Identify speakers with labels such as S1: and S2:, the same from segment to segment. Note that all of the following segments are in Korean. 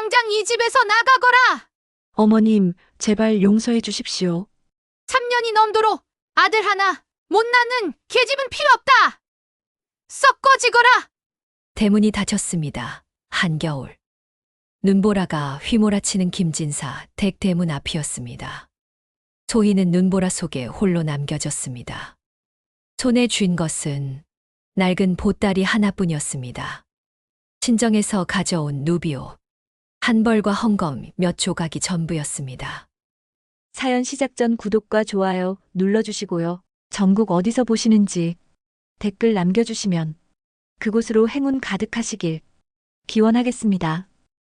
S1: 당장 이 집에서 나가거라!
S2: 어머님, 제발 용서해 주십시오.
S1: 3년이 넘도록 아들 하나 못 낳는 계집은 필요 없다! 썩 꺼지거라!
S3: 대문이 닫혔습니다. 한겨울. 눈보라가 휘몰아치는 김진사 댁 대문 앞이었습니다. 소희는 눈보라 속에 홀로 남겨졌습니다. 손에 쥔 것은 낡은 보따리 하나뿐이었습니다. 친정에서 가져온 누비옷, 한 벌과 헝겊 몇 조각이 전부였습니다.
S2: 사연 시작 전 구독과 좋아요 눌러주시고요. 전국 어디서 보시는지 댓글 남겨주시면 그곳으로 행운 가득하시길 기원하겠습니다.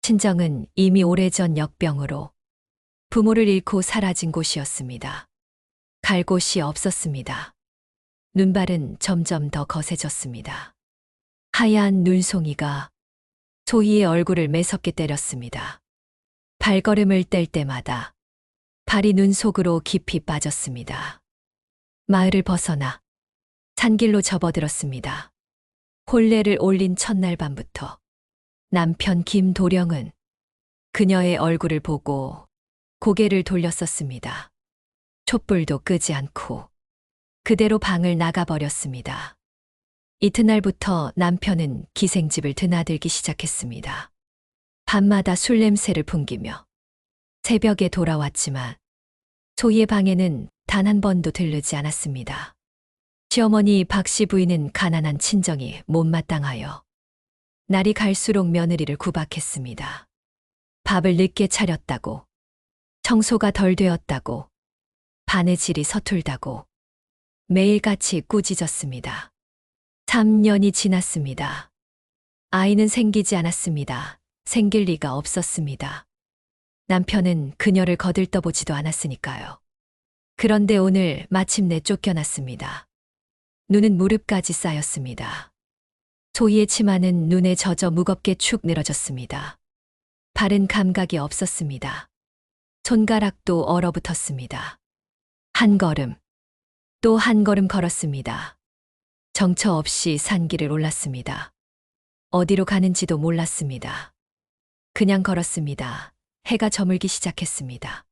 S3: 친정은 이미 오래전 역병으로 부모를 잃고 사라진 곳이었습니다. 갈 곳이 없었습니다. 눈발은 점점 더 거세졌습니다. 하얀 눈송이가 소희의 얼굴을 매섭게 때렸습니다. 발걸음을 뗄 때마다 발이 눈 속으로 깊이 빠졌습니다. 마을을 벗어나 산길로 접어들었습니다. 혼례를 올린 첫날 밤부터 남편 김도령은 그녀의 얼굴을 보고 고개를 돌렸었습니다. 촛불도 끄지 않고 그대로 방을 나가버렸습니다. 이튿날부터 남편은 기생집을 드나들기 시작했습니다. 밤마다 술 냄새를 풍기며 새벽에 돌아왔지만 소희의 방에는 단 한 번도 들르지 않았습니다. 시어머니 박씨 부인은 가난한 친정이 못마땅하여 날이 갈수록 며느리를 구박했습니다. 밥을 늦게 차렸다고, 청소가 덜 되었다고, 바느질이 서툴다고 매일같이 꾸짖었습니다. 3년이 지났습니다. 아이는 생기지 않았습니다. 생길 리가 없었습니다. 남편은 그녀를 거들떠보지도 않았으니까요. 그런데 오늘 마침내 쫓겨났습니다. 눈은 무릎까지 쌓였습니다. 소희의 치마는 눈에 젖어 무겁게 축 늘어졌습니다. 발은 감각이 없었습니다. 손가락도 얼어붙었습니다. 한 걸음, 또 한 걸음 걸었습니다. 정처 없이 산길을 올랐습니다. 어디로 가는지도 몰랐습니다. 그냥 걸었습니다. 해가 저물기 시작했습니다.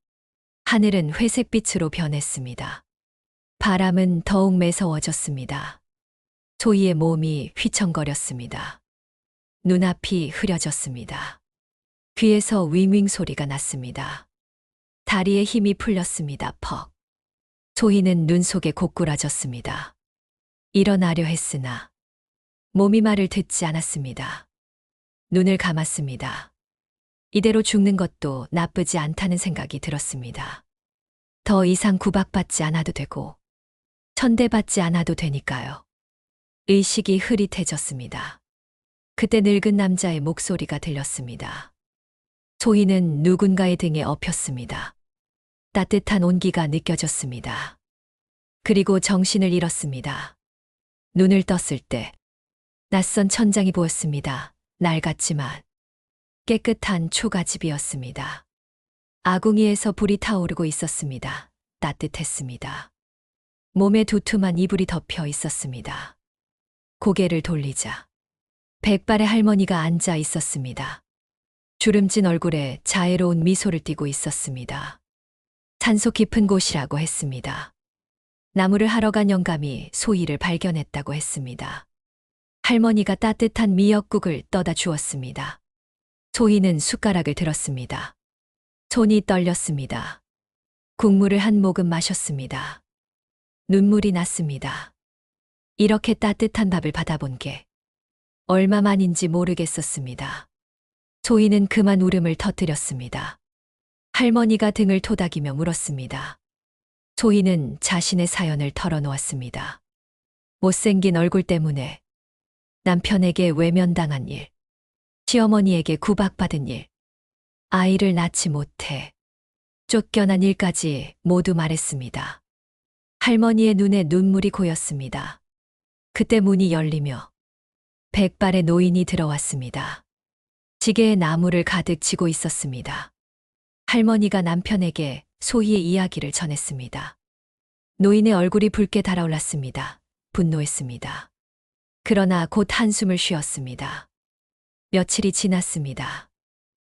S3: 하늘은 회색빛으로 변했습니다. 바람은 더욱 매서워졌습니다. 소희의 몸이 휘청거렸습니다. 눈앞이 흐려졌습니다. 귀에서 윙윙 소리가 났습니다. 다리에 힘이 풀렸습니다. 퍽. 소희는 눈 속에 고꾸라졌습니다. 일어나려 했으나 몸이 말을 듣지 않았습니다. 눈을 감았습니다. 이대로 죽는 것도 나쁘지 않다는 생각이 들었습니다. 더 이상 구박받지 않아도 되고 천대받지 않아도 되니까요. 의식이 흐릿해졌습니다. 그때 늙은 남자의 목소리가 들렸습니다. 소희는 누군가의 등에 엎였습니다. 따뜻한 온기가 느껴졌습니다. 그리고 정신을 잃었습니다. 눈을 떴을 때 낯선 천장이 보였습니다. 낡았지만 깨끗한 초가집이었습니다. 아궁이에서 불이 타오르고 있었습니다. 따뜻했습니다. 몸에 두툼한 이불이 덮여 있었습니다. 고개를 돌리자 백발의 할머니가 앉아 있었습니다. 주름진 얼굴에 자애로운 미소를 띠고 있었습니다. 산소 깊은 곳이라고 했습니다. 나무를 하러 간 영감이 소희를 발견했다고 했습니다. 할머니가 따뜻한 미역국을 떠다 주었습니다. 소희는 숟가락을 들었습니다. 손이 떨렸습니다. 국물을 한 모금 마셨습니다. 눈물이 났습니다. 이렇게 따뜻한 밥을 받아본 게 얼마만인지 모르겠었습니다. 소희는 그만 울음을 터뜨렸습니다. 할머니가 등을 토닥이며 물었습니다. 소희는 자신의 사연을 털어놓았습니다. 못생긴 얼굴 때문에 남편에게 외면당한 일, 시어머니에게 구박받은 일, 아이를 낳지 못해 쫓겨난 일까지 모두 말했습니다. 할머니의 눈에 눈물이 고였습니다. 그때 문이 열리며 백발의 노인이 들어왔습니다. 지게에 나무를 가득 쥐고 있었습니다. 할머니가 남편에게 소희의 이야기를 전했습니다. 노인의 얼굴이 붉게 달아올랐습니다. 분노했습니다. 그러나 곧 한숨을 쉬었습니다. 며칠이 지났습니다.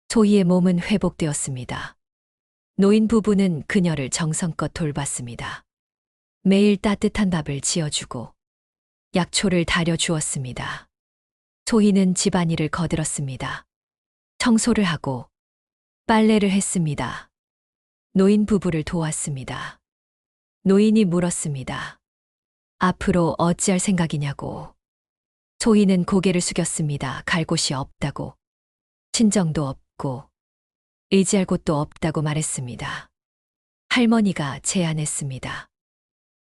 S3: 소희의 몸은 회복되었습니다. 노인 부부는 그녀를 정성껏 돌봤습니다. 매일 따뜻한 밥을 지어주고 약초를 다려 주었습니다. 소희는 집안일을 거들었습니다. 청소를 하고 빨래를 했습니다. 노인 부부를 도왔습니다. 노인이 물었습니다. 앞으로 어찌할 생각이냐고. 소희는 고개를 숙였습니다. 갈 곳이 없다고. 친정도 없고 의지할 곳도 없다고 말했습니다. 할머니가 제안했습니다.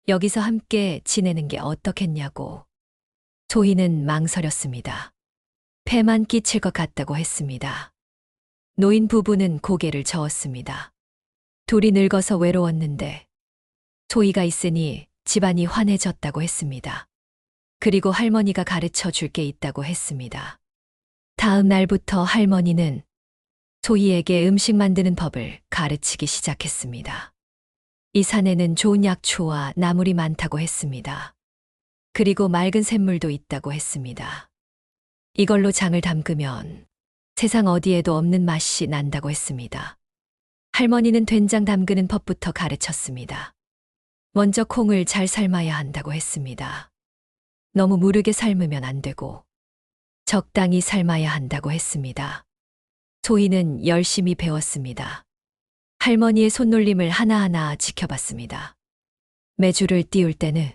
S3: 여기서 함께 지내는 게 어떻겠냐고. 소희는 망설였습니다. 폐만 끼칠 것 같다고 했습니다. 노인 부부는 고개를 저었습니다. 둘이 늙어서 외로웠는데 소희가 있으니 집안이 환해졌다고 했습니다. 그리고 할머니가 가르쳐 줄 게 있다고 했습니다. 다음 날부터 할머니는 소희에게 음식 만드는 법을 가르치기 시작했습니다. 이 산에는 좋은 약초와 나물이 많다고 했습니다. 그리고 맑은 샘물도 있다고 했습니다. 이걸로 장을 담그면 세상 어디에도 없는 맛이 난다고 했습니다. 할머니는 된장 담그는 법부터 가르쳤습니다. 먼저 콩을 잘 삶아야 한다고 했습니다. 너무 무르게 삶으면 안 되고 적당히 삶아야 한다고 했습니다. 소희는 열심히 배웠습니다. 할머니의 손놀림을 하나하나 지켜봤습니다. 메주를 띄울 때는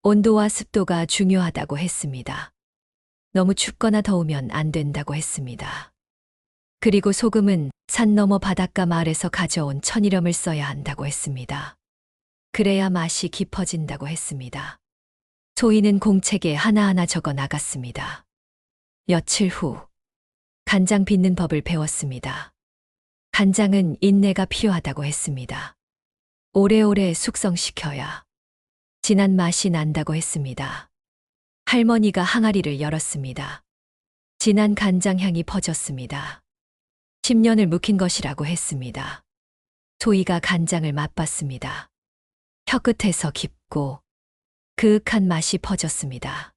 S3: 온도와 습도가 중요하다고 했습니다. 너무 춥거나 더우면 안 된다고 했습니다. 그리고 소금은 산 너머 바닷가 마을에서 가져온 천일염을 써야 한다고 했습니다. 그래야 맛이 깊어진다고 했습니다. 소희는 공책에 하나하나 적어 나갔습니다. 며칠 후 간장 빚는 법을 배웠습니다. 간장은 인내가 필요하다고 했습니다. 오래오래 숙성시켜야 진한 맛이 난다고 했습니다. 할머니가 항아리를 열었습니다. 진한 간장 향이 퍼졌습니다. 10년을 묵힌 것이라고 했습니다. 소희가 간장을 맛봤습니다. 혀끝에서 깊고 그윽한 맛이 퍼졌습니다.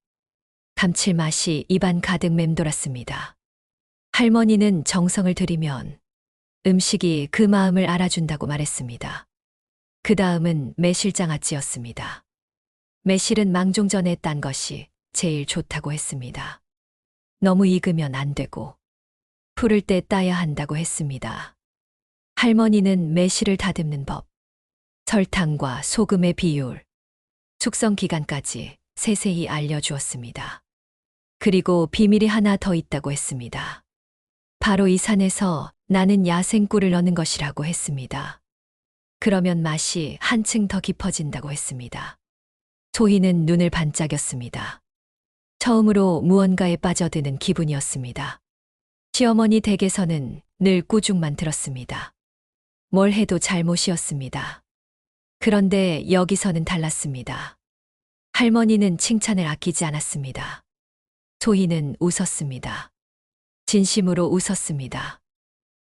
S3: 감칠맛이 입안 가득 맴돌았습니다. 할머니는 정성을 들이면 음식이 그 마음을 알아준다고 말했습니다. 그 다음은 매실장아찌였습니다. 매실은 망종 전에 딴 것이 제일 좋다고 했습니다. 너무 익으면 안 되고 푸를 때 따야 한다고 했습니다. 할머니는 매실을 다듬는 법, 설탕과 소금의 비율, 숙성 기간까지 세세히 알려주었습니다. 그리고 비밀이 하나 더 있다고 했습니다. 바로 이 산에서 나는 야생꿀을 넣는 것이라고 했습니다. 그러면 맛이 한층 더 깊어진다고 했습니다. 소희는 눈을 반짝였습니다. 처음으로 무언가에 빠져드는 기분이었습니다. 시어머니 댁에서는 늘 꾸중만 들었습니다. 뭘 해도 잘못이었습니다. 그런데 여기서는 달랐습니다. 할머니는 칭찬을 아끼지 않았습니다. 소희는 웃었습니다. 진심으로 웃었습니다.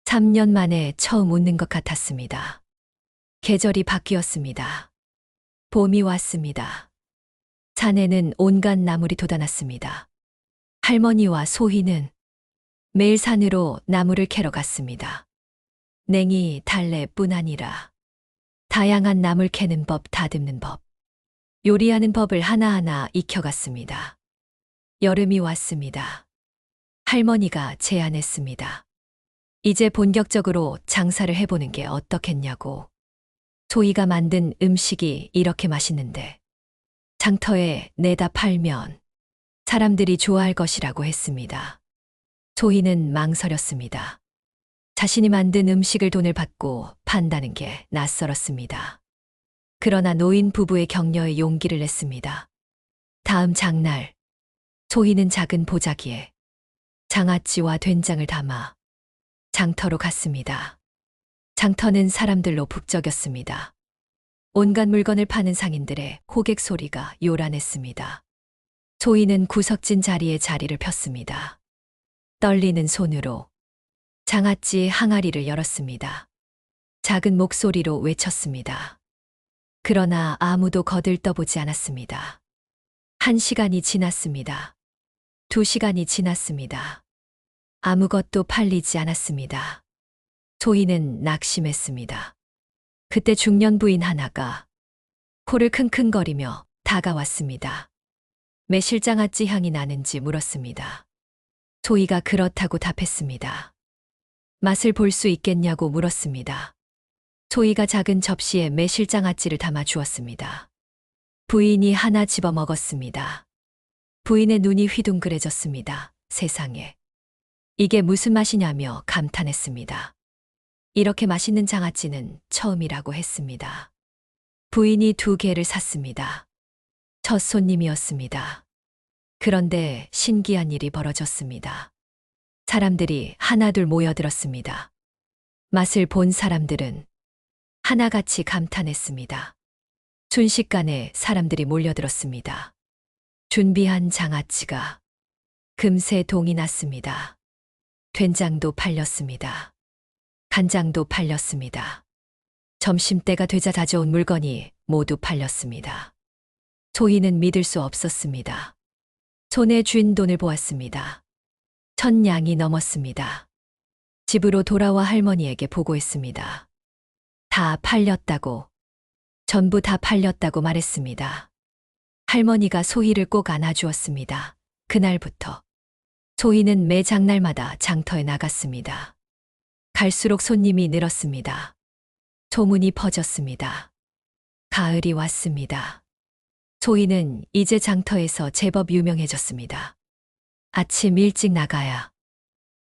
S3: 3년 만에 처음 웃는 것 같았습니다. 계절이 바뀌었습니다. 봄이 왔습니다. 산에는 온갖 나물이 돋아났습니다. 할머니와 소희는 매일 산으로 나물을 캐러 갔습니다. 냉이, 달래뿐 아니라 다양한 나물 캐는 법, 다듬는 법, 요리하는 법을 하나하나 익혀갔습니다. 여름이 왔습니다. 할머니가 제안했습니다. 이제 본격적으로 장사를 해보는 게 어떻겠냐고. 소희가 만든 음식이 이렇게 맛있는데 장터에 내다 팔면 사람들이 좋아할 것이라고 했습니다. 소희는 망설였습니다. 자신이 만든 음식을 돈을 받고 판다는 게 낯설었습니다. 그러나 노인 부부의 격려에 용기를 냈습니다. 다음 장날, 소희는 작은 보자기에 장아찌와 된장을 담아 장터로 갔습니다. 장터는 사람들로 북적였습니다. 온갖 물건을 파는 상인들의 호객 소리가 요란했습니다. 소희는 구석진 자리에 자리를 폈습니다. 떨리는 손으로 장아찌 항아리를 열었습니다. 작은 목소리로 외쳤습니다. 그러나 아무도 거들떠보지 않았습니다. 1시간이 지났습니다. 2시간이 지났습니다. 아무것도 팔리지 않았습니다. 소희는 낙심했습니다. 그때 중년 부인 하나가 코를 킁킁거리며 다가왔습니다. 매실장아찌 향이 나는지 물었습니다. 소희가 그렇다고 답했습니다. 맛을 볼 수 있겠냐고 물었습니다. 소희가 작은 접시에 매실장아찌를 담아 주었습니다. 부인이 하나 집어 먹었습니다. 부인의 눈이 휘둥그레졌습니다. 세상에. 이게 무슨 맛이냐며 감탄했습니다. 이렇게 맛있는 장아찌는 처음이라고 했습니다. 부인이 2개를 샀습니다. 첫 손님이었습니다. 그런데 신기한 일이 벌어졌습니다. 사람들이 하나둘 모여들었습니다. 맛을 본 사람들은 하나같이 감탄했습니다. 순식간에 사람들이 몰려들었습니다. 준비한 장아찌가 금세 동이 났습니다. 된장도 팔렸습니다. 간장도 팔렸습니다. 점심때가 되자 가져온 물건이 모두 팔렸습니다. 소희는 믿을 수 없었습니다. 손에 쥔 돈을 보았습니다. 1,000냥이 넘었습니다. 집으로 돌아와 할머니에게 보고했습니다. 다 팔렸다고, 전부 다 팔렸다고 말했습니다. 할머니가 소희를 꼭 안아주었습니다. 그날부터 소희는 매 장날마다 장터에 나갔습니다. 갈수록 손님이 늘었습니다. 소문이 퍼졌습니다. 가을이 왔습니다. 소희는 이제 장터에서 제법 유명해졌습니다. 아침 일찍 나가야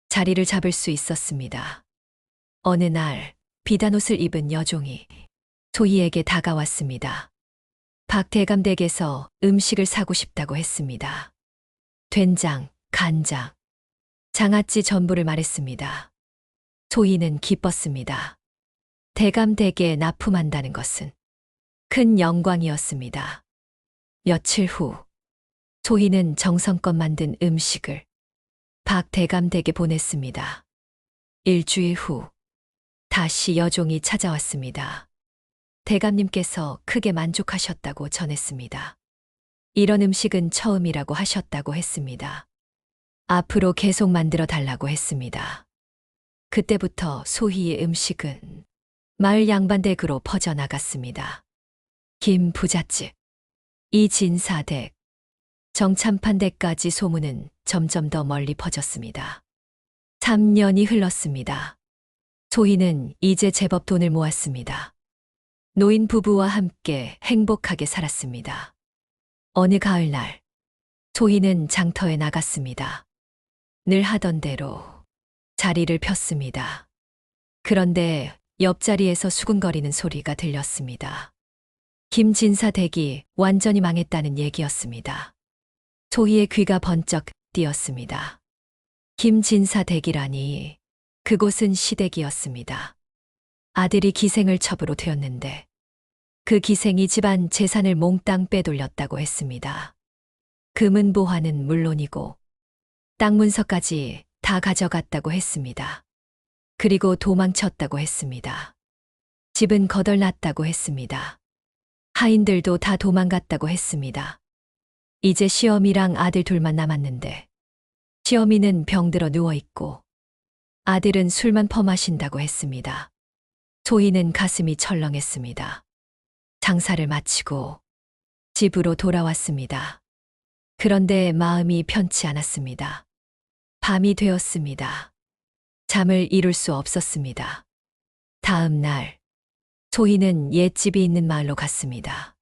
S3: 자리를 잡을 수 있었습니다. 어느 날 비단 옷을 입은 여종이 소희에게 다가왔습니다. 박 대감 댁에서 음식을 사고 싶다고 했습니다. 된장, 간장, 장아찌 전부를 말했습니다. 소희는 기뻤습니다. 대감 댁에 납품한다는 것은 큰 영광이었습니다. 며칠 후 소희는 정성껏 만든 음식을 박 대감 댁에 보냈습니다. 일주일 후 다시 여종이 찾아왔습니다. 대감님께서 크게 만족하셨다고 전했습니다. 이런 음식은 처음이라고 하셨다고 했습니다. 앞으로 계속 만들어 달라고 했습니다. 그때부터 소희의 음식은 마을 양반댁으로 퍼져나갔습니다. 김 부잣집, 이진사댁, 정참판댁까지 소문은 점점 더 멀리 퍼졌습니다. 3년이 흘렀습니다. 소희는 이제 제법 돈을 모았습니다. 노인 부부와 함께 행복하게 살았습니다. 어느 가을날, 소희는 장터에 나갔습니다. 늘 하던 대로 자리를 폈습니다. 그런데 옆자리에서 수근거리는 소리가 들렸습니다. 김진사 댁이 완전히 망했다는 얘기였습니다. 소희의 귀가 번쩍 뛰었습니다. 김진사 댁이라니 그곳은 시댁이었습니다. 아들이 기생을 첩으로 되었는데 그 기생이 집안 재산을 몽땅 빼돌렸다고 했습니다. 금은 보화는 물론이고 땅 문서까지 다 가져갔다고 했습니다. 그리고 도망쳤다고 했습니다. 집은 거덜났다고 했습니다. 하인들도 다 도망갔다고 했습니다. 이제 시어미랑 아들 둘만 남았는데 시어미는 병들어 누워있고 아들은 술만 퍼마신다고 했습니다. 소희는 가슴이 철렁했습니다. 장사를 마치고 집으로 돌아왔습니다. 그런데 마음이 편치 않았습니다. 밤이 되었습니다. 잠을 이룰 수 없었습니다. 다음 날, 소희는 옛집이 있는 마을로 갔습니다.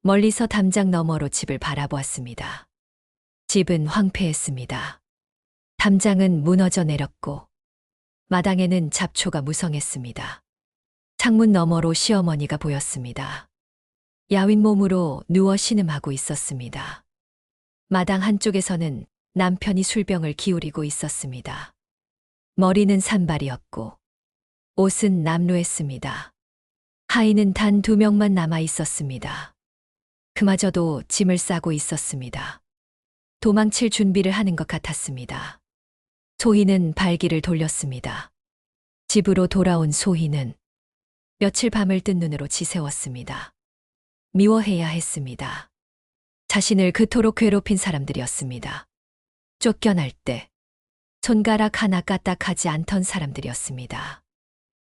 S3: 멀리서 담장 너머로 집을 바라보았습니다. 집은 황폐했습니다. 담장은 무너져 내렸고 마당에는 잡초가 무성했습니다. 창문 너머로 시어머니가 보였습니다. 야윈 몸으로 누워 신음하고 있었습니다. 마당 한쪽에서는 남편이 술병을 기울이고 있었습니다. 머리는 산발이었고 옷은 남루했습니다. 하인은 단 2명만 남아 있었습니다. 그마저도 짐을 싸고 있었습니다. 도망칠 준비를 하는 것 같았습니다. 소희는 발길을 돌렸습니다. 집으로 돌아온 소희는 며칠 밤을 뜬 눈으로 지새웠습니다. 미워해야 했습니다. 자신을 그토록 괴롭힌 사람들이었습니다. 쫓겨날 때 손가락 하나 까딱하지 않던 사람들이었습니다.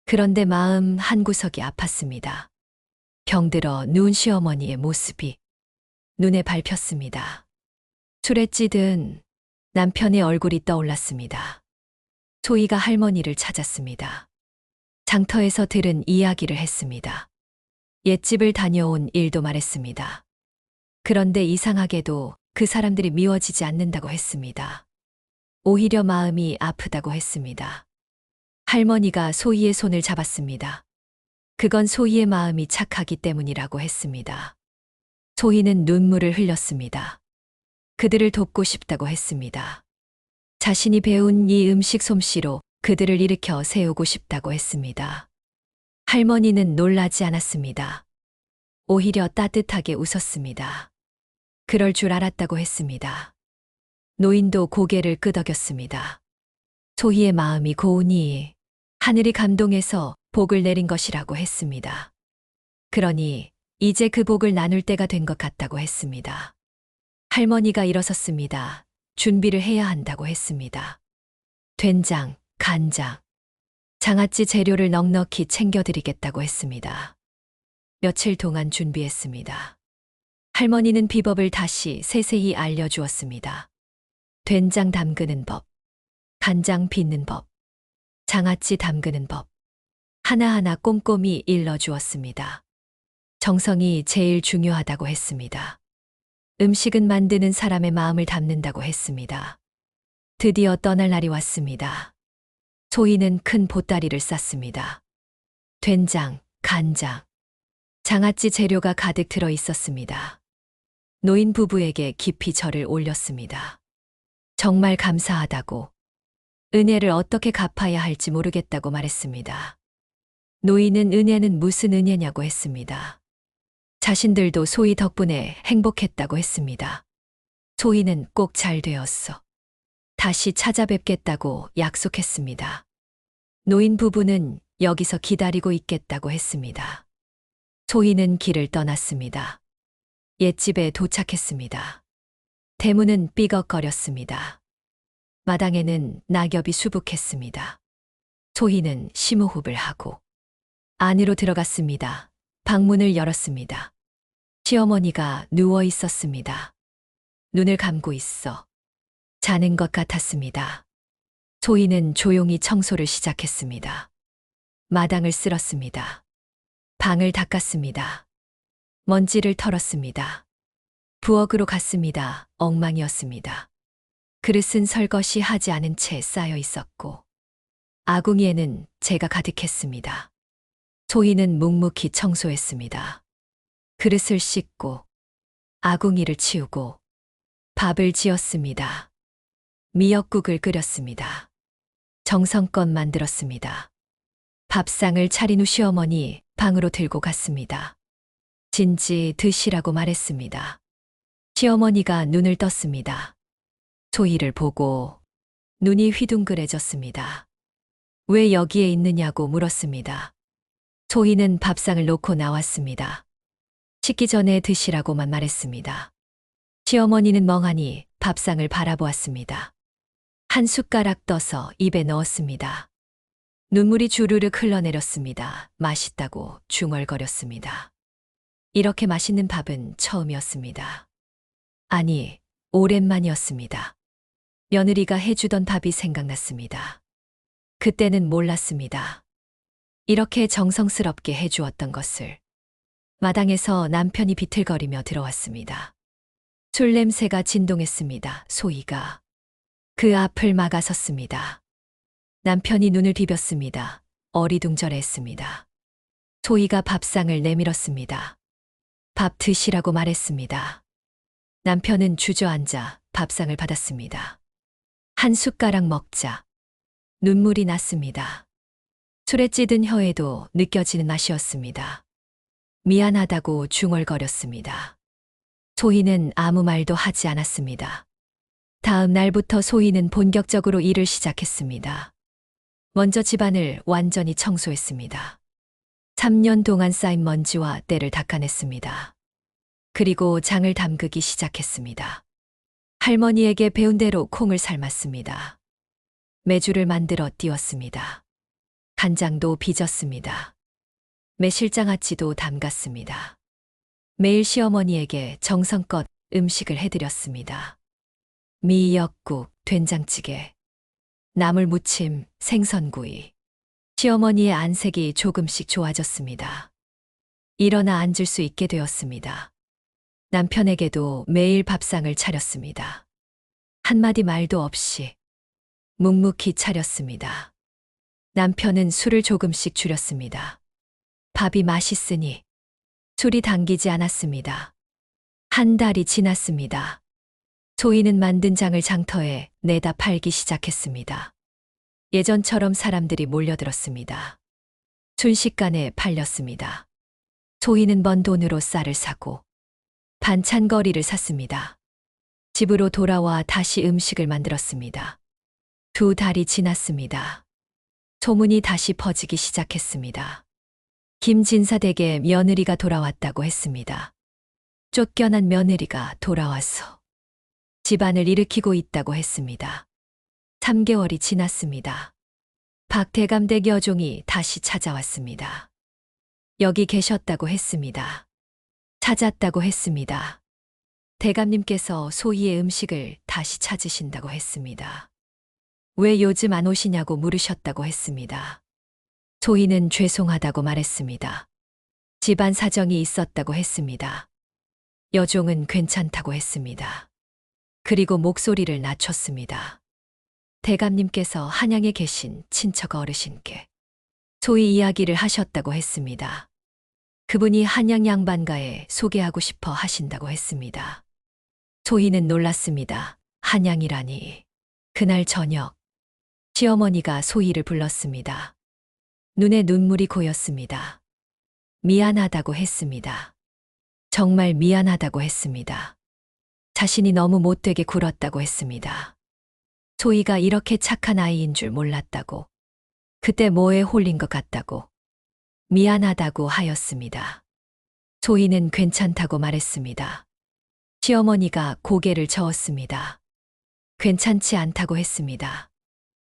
S3: 그런데 마음 한구석이 아팠습니다. 병들어 누운 시어머니의 모습이 눈에 밟혔습니다. 술에 찌든 남편의 얼굴이 떠올랐습니다. 소희가 할머니를 찾았습니다. 장터에서 들은 이야기를 했습니다. 옛집을 다녀온 일도 말했습니다. 그런데 이상하게도 그 사람들이 미워지지 않는다고 했습니다. 오히려 마음이 아프다고 했습니다. 할머니가 소희의 손을 잡았습니다. 그건 소희의 마음이 착하기 때문이라고 했습니다. 소희는 눈물을 흘렸습니다. 그들을 돕고 싶다고 했습니다. 자신이 배운 이 음식 솜씨로 그들을 일으켜 세우고 싶다고 했습니다. 할머니는 놀라지 않았습니다. 오히려 따뜻하게 웃었습니다. 그럴 줄 알았다고 했습니다. 노인도 고개를 끄덕였습니다. 소희의 마음이 고우니 하늘이 감동해서 복을 내린 것이라고 했습니다. 그러니 이제 그 복을 나눌 때가 된 것 같다고 했습니다. 할머니가 일어섰습니다. 준비를 해야 한다고 했습니다. 된장, 간장, 장아찌 재료를 넉넉히 챙겨드리겠다고 했습니다. 며칠 동안 준비했습니다. 할머니는 비법을 다시 세세히 알려주었습니다. 된장 담그는 법, 간장 빚는 법, 장아찌 담그는 법, 하나하나 꼼꼼히 일러주었습니다. 정성이 제일 중요하다고 했습니다. 음식은 만드는 사람의 마음을 담는다고 했습니다. 드디어 떠날 날이 왔습니다. 소희는 큰 보따리를 쌌습니다. 된장, 간장, 장아찌 재료가 가득 들어 있었습니다. 노인 부부에게 깊이 절을 올렸습니다. 정말 감사하다고, 은혜를 어떻게 갚아야 할지 모르겠다고 말했습니다. 노인은 은혜는 무슨 은혜냐고 했습니다. 자신들도 소희 덕분에 행복했다고 했습니다. 소희는 꼭 잘 되었어. 다시 찾아뵙겠다고 약속했습니다. 노인 부부는 여기서 기다리고 있겠다고 했습니다. 소희는 길을 떠났습니다. 옛집에 도착했습니다. 대문은 삐걱거렸습니다. 마당에는 낙엽이 수북했습니다. 소희는 심호흡을 하고 안으로 들어갔습니다. 방문을 열었습니다. 시어머니가 누워 있었습니다. 눈을 감고 있어 자는 것 같았습니다. 소희는 조용히 청소를 시작했습니다. 마당을 쓸었습니다. 방을 닦았습니다. 먼지를 털었습니다. 부엌으로 갔습니다. 엉망이었습니다. 그릇은 설거지 하지 않은 채 쌓여 있었고 아궁이에는 재가 가득했습니다. 소희는 묵묵히 청소했습니다. 그릇을 씻고 아궁이를 치우고 밥을 지었습니다. 미역국을 끓였습니다. 정성껏 만들었습니다. 밥상을 차린 후 시어머니 방으로 들고 갔습니다. 진지 드시라고 말했습니다. 시어머니가 눈을 떴습니다. 소희를 보고 눈이 휘둥그레졌습니다. 왜 여기에 있느냐고 물었습니다. 소희는 밥상을 놓고 나왔습니다. 식기 전에 드시라고만 말했습니다. 시어머니는 멍하니 밥상을 바라보았습니다. 한 숟가락 떠서 입에 넣었습니다. 눈물이 주르륵 흘러내렸습니다. 맛있다고 중얼거렸습니다. 이렇게 맛있는 밥은 처음이었습니다. 아니, 오랜만이었습니다. 며느리가 해주던 밥이 생각났습니다. 그때는 몰랐습니다. 이렇게 정성스럽게 해주었던 것을. 마당에서 남편이 비틀거리며 들어왔습니다. 술 냄새가 진동했습니다. 소희가 그 앞을 막아섰습니다. 남편이 눈을 비볐습니다. 어리둥절했습니다. 소희가 밥상을 내밀었습니다. 밥 드시라고 말했습니다. 남편은 주저앉아 밥상을 받았습니다. 한 숟가락 먹자 눈물이 났습니다. 술에 찌든 혀에도 느껴지는 맛이었습니다. 미안하다고 중얼거렸습니다. 소희는 아무 말도 하지 않았습니다. 다음 날부터 소희는 본격적으로 일을 시작했습니다. 먼저 집안을 완전히 청소했습니다. 3년 동안 쌓인 먼지와 때를 닦아냈습니다. 그리고 장을 담그기 시작했습니다. 할머니에게 배운 대로 콩을 삶았습니다. 메주를 만들어 띄웠습니다. 간장도 빚었습니다. 매실장아찌도 담갔습니다. 매일 시어머니에게 정성껏 음식을 해드렸습니다. 미역국, 된장찌개, 나물무침, 생선구이. 시어머니의 안색이 조금씩 좋아졌습니다. 일어나 앉을 수 있게 되었습니다. 남편에게도 매일 밥상을 차렸습니다. 한마디 말도 없이 묵묵히 차렸습니다. 남편은 술을 조금씩 줄였습니다. 밥이 맛있으니 술이 당기지 않았습니다. 한 달이 지났습니다. 소희는 만든 장을 장터에 내다 팔기 시작했습니다. 예전처럼 사람들이 몰려들었습니다. 순식간에 팔렸습니다. 소희는 번 돈으로 쌀을 사고 반찬거리를 샀습니다. 집으로 돌아와 다시 음식을 만들었습니다. 2달이 지났습니다. 소문이 다시 퍼지기 시작했습니다. 김진사 댁에 며느리가 돌아왔다고 했습니다. 쫓겨난 며느리가 돌아와서 집안을 일으키고 있다고 했습니다. 3개월이 지났습니다. 박 대감댁 여종이 다시 찾아왔습니다. 여기 계셨다고 했습니다. 찾았다고 했습니다. 대감님께서 소희의 음식을 다시 찾으신다고 했습니다. 왜 요즘 안 오시냐고 물으셨다고 했습니다. 소희는 죄송하다고 말했습니다. 집안 사정이 있었다고 했습니다. 여종은 괜찮다고 했습니다. 그리고 목소리를 낮췄습니다. 대감님께서 한양에 계신 친척 어르신께 소희 이야기를 하셨다고 했습니다. 그분이 한양 양반가에 소개하고 싶어 하신다고 했습니다. 소희는 놀랐습니다. 한양이라니. 그날 저녁 시어머니가 소희를 불렀습니다. 눈에 눈물이 고였습니다. 미안하다고 했습니다. 정말 미안하다고 했습니다. 자신이 너무 못되게 굴었다고 했습니다. 소희가 이렇게 착한 아이인 줄 몰랐다고. 그때 뭐에 홀린 것 같다고. 미안하다고 하였습니다. 소희는 괜찮다고 말했습니다. 시어머니가 고개를 저었습니다. 괜찮지 않다고 했습니다.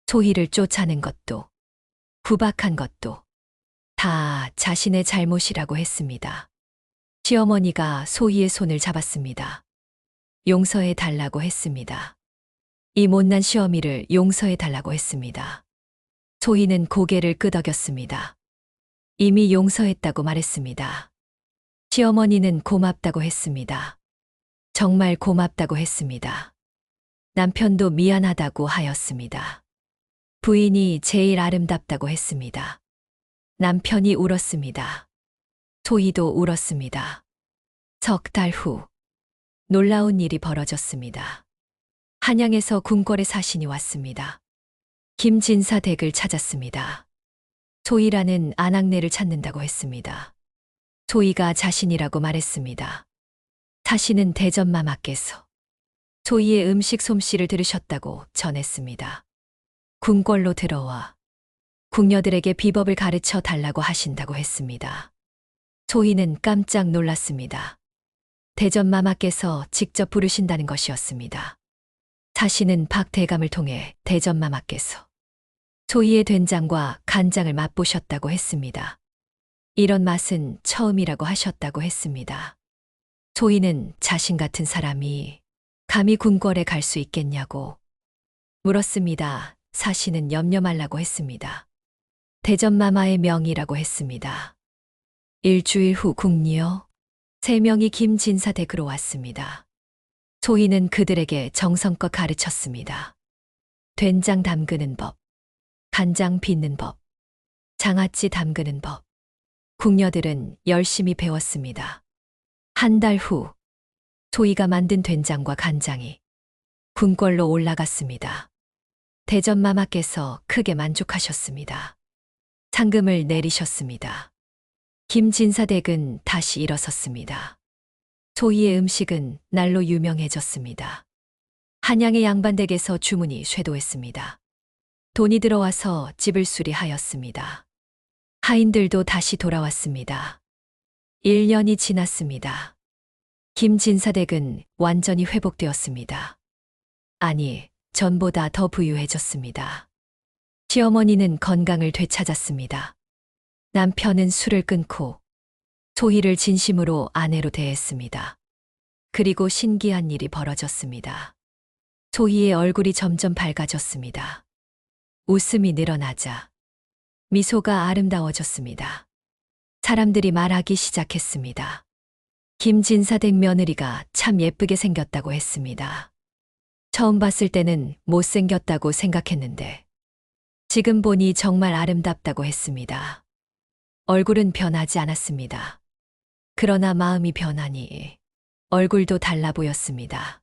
S3: 소희를 쫓아낸 것도, 구박한 것도 다 자신의 잘못이라고 했습니다. 시어머니가 소희의 손을 잡았습니다. 용서해 달라고 했습니다. 이 못난 시어미를 용서해 달라고 했습니다. 소희는 고개를 끄덕였습니다. 이미 용서했다고 말했습니다. 시어머니는 고맙다고 했습니다. 정말 고맙다고 했습니다. 남편도 미안하다고 하였습니다. 부인이 제일 아름답다고 했습니다. 남편이 울었습니다. 소희도 울었습니다. 석 달 후 놀라운 일이 벌어졌습니다. 한양에서 궁궐의 사신이 왔습니다. 김진사 댁을 찾았습니다. 소희라는 아낙네를 찾는다고 했습니다. 소희가 자신이라고 말했습니다. 사신은 대전마마께서 소희의 음식 솜씨를 들으셨다고 전했습니다. 궁궐로 들어와 궁녀들에게 비법을 가르쳐 달라고 하신다고 했습니다. 소희는 깜짝 놀랐습니다. 대전마마께서 직접 부르신다는 것이었습니다. 사신은 박 대감을 통해 대전마마께서 소희의 된장과 간장을 맛보셨다고 했습니다. 이런 맛은 처음이라고 하셨다고 했습니다. 소희는 자신 같은 사람이 감히 궁궐에 갈 수 있겠냐고 물었습니다. 사신은 염려 말라고 했습니다. 대전마마의 명이라고 했습니다. 일주일 후 궁녀 3명이 김진사 댁으로 왔습니다. 소희는 그들에게 정성껏 가르쳤습니다. 된장 담그는 법, 간장 빚는 법, 장아찌 담그는 법. 궁녀들은 열심히 배웠습니다. 한 달 후 소희가 만든 된장과 간장이 궁궐로 올라갔습니다. 대전마마께서 크게 만족하셨습니다. 상금을 내리셨습니다. 김진사 댁은 다시 일어섰습니다. 소희의 음식은 날로 유명해졌습니다. 한양의 양반댁에서 주문이 쇄도했습니다. 돈이 들어와서 집을 수리하였습니다. 하인들도 다시 돌아왔습니다. 1년이 지났습니다. 김진사 댁은 완전히 회복되었습니다. 아니, 전보다 더 부유해졌습니다. 시어머니는 건강을 되찾았습니다. 남편은 술을 끊고 소희를 진심으로 아내로 대했습니다. 그리고 신기한 일이 벌어졌습니다. 소희의 얼굴이 점점 밝아졌습니다. 웃음이 늘어나자 미소가 아름다워졌습니다. 사람들이 말하기 시작했습니다. 김진사댁 며느리가 참 예쁘게 생겼다고 했습니다. 처음 봤을 때는 못생겼다고 생각했는데 지금 보니 정말 아름답다고 했습니다. 얼굴은 변하지 않았습니다. 그러나 마음이 변하니 얼굴도 달라 보였습니다.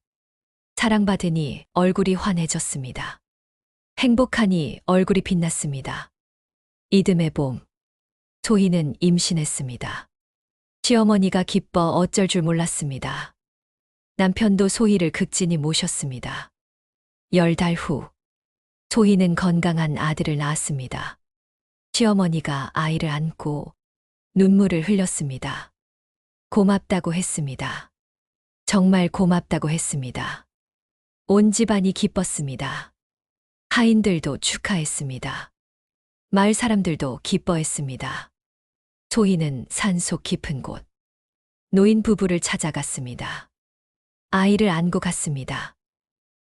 S3: 사랑받으니 얼굴이 환해졌습니다. 행복하니 얼굴이 빛났습니다. 이듬해 봄, 소희는 임신했습니다. 시어머니가 기뻐 어쩔 줄 몰랐습니다. 남편도 소희를 극진히 모셨습니다. 10달 후, 소희는 건강한 아들을 낳았습니다. 시어머니가 아이를 안고 눈물을 흘렸습니다. 고맙다고 했습니다. 정말 고맙다고 했습니다. 온 집안이 기뻤습니다. 하인들도 축하했습니다. 마을 사람들도 기뻐했습니다. 소희는 산속 깊은 곳, 노인 부부를 찾아갔습니다. 아이를 안고 갔습니다.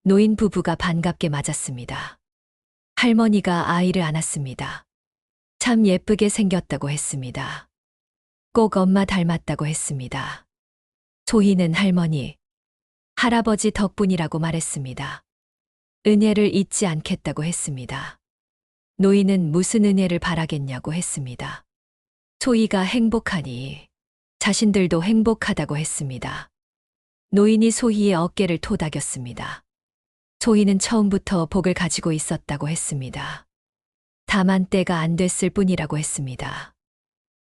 S3: 노인 부부가 반갑게 맞았습니다. 할머니가 아이를 안았습니다. 참 예쁘게 생겼다고 했습니다. 꼭 엄마 닮았다고 했습니다. 소희는 할머니, 할아버지 덕분이라고 말했습니다. 은혜를 잊지 않겠다고 했습니다. 노인은 무슨 은혜를 바라겠냐고 했습니다. 소희가 행복하니 자신들도 행복하다고 했습니다. 노인이 소희의 어깨를 토닥였습니다. 소희는 처음부터 복을 가지고 있었다고 했습니다. 다만 때가 안 됐을 뿐이라고 했습니다.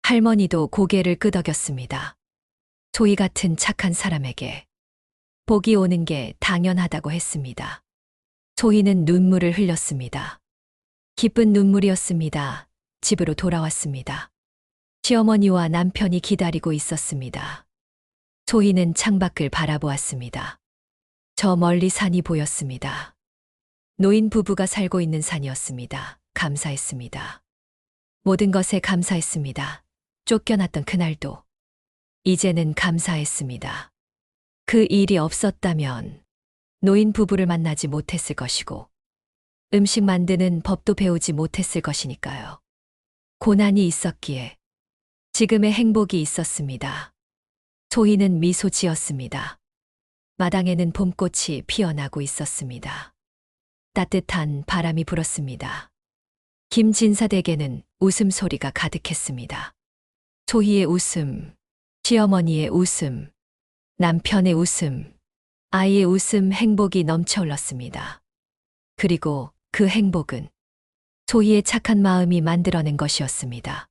S3: 할머니도 고개를 끄덕였습니다. 소희 같은 착한 사람에게 복이 오는 게 당연하다고 했습니다. 소희는 눈물을 흘렸습니다. 기쁜 눈물이었습니다. 집으로 돌아왔습니다. 시어머니와 남편이 기다리고 있었습니다. 소희는 창밖을 바라보았습니다. 저 멀리 산이 보였습니다. 노인 부부가 살고 있는 산이었습니다. 감사했습니다. 모든 것에 감사했습니다. 쫓겨났던 그날도 이제는 감사했습니다. 그 일이 없었다면 노인 부부를 만나지 못했을 것이고 음식 만드는 법도 배우지 못했을 것이니까요. 고난이 있었기에 지금의 행복이 있었습니다. 소희는 미소 지었습니다. 마당에는 봄꽃이 피어나고 있었습니다. 따뜻한 바람이 불었습니다. 김진사댁에는 웃음소리가 가득했습니다. 소희의 웃음, 시어머니의 웃음, 남편의 웃음, 아이의 웃음, 행복이 넘쳐 흘렀습니다. 그리고 그 행복은 소희의 착한 마음이 만들어낸 것이었습니다.